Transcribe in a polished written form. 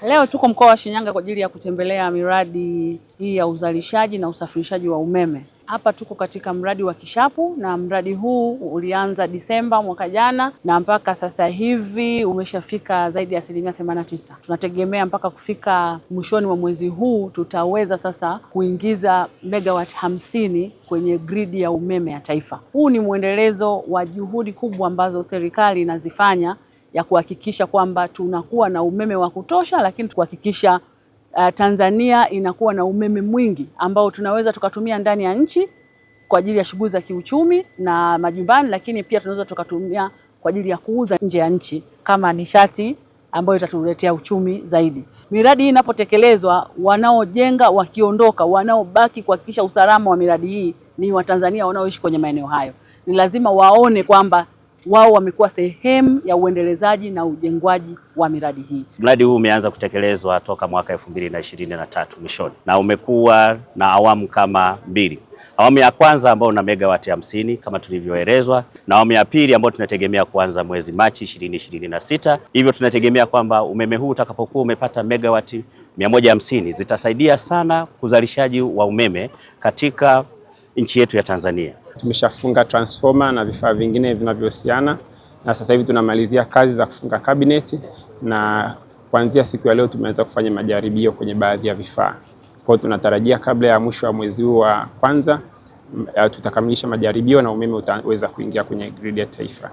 Leo tuko mkoa wa Shinyanga kwa ajili ya kutembelea miradi hii ya uzalishaji na usafirishaji wa umeme. Hapa tuko katika mradi wa Kishapu na mradi huu ulianza Disemba mwaka jana na mpaka sasa hivi umeshafika zaidi ya 89%. Tunategemea mpaka kufika mwishoni mwa mwezi huu tutaweza sasa kuingiza megawati 50 kwenye gridi ya umeme ya taifa. Huu ni mwendelezo wa juhudi kubwa ambazo serikali inazifanya ya kuhakikisha kwamba tunakuwa na umeme wa kutosha, lakini kuhakikisha Tanzania inakuwa na umeme mwingi ambao tunaweza tukatumia ndani ya nchi kwa ajili ya shughuli za kiuchumi na majumbani, lakini pia tunaweza tukatumia kwa ajili ya kuuza nje ya nchi kama nishati ambayo itatuletea uchumi zaidi. Miradi hii inapotekelezwa, wanaojenga wakiondoka, wanaobaki kuhakikisha usalama wa miradi hii ni Watanzania wanaoishi kwenye maeneo hayo. Ni lazima waone kwamba wao wamekuwa sehemu ya uendelezaji na ujengwaji wa miradi hii. Mradi huu umeanza kutekelezwa toka mwaka 2023 mwishoni na umekuwa na awamu kama mbili. Awamu ya kwanza ambayo una megawati 50 kama tulivyoelezwa, na awamu ya pili ambayo tunategemea kuanza mwezi Machi 2026. Hivyo tunategemea kwamba umeme huu utakapokuwa umepata megawati 150 zitasaidia sana uzalishaji wa umeme katika nchi yetu ya Tanzania. Tumeshafunga transformer na vifaa vingine vinavyohusiana, na sasa hivi tunamalizia kazi za kufunga kabineti, na kuanzia siku ya leo tumeanza kufanya majaribio kwenye baadhi ya vifaa. Kwa hiyo tunatarajia kabla ya mwisho wa mwezi huu wa kwanza tutakamilisha majaribio na umeme utaweza kuingia kwenye gridi ya taifa.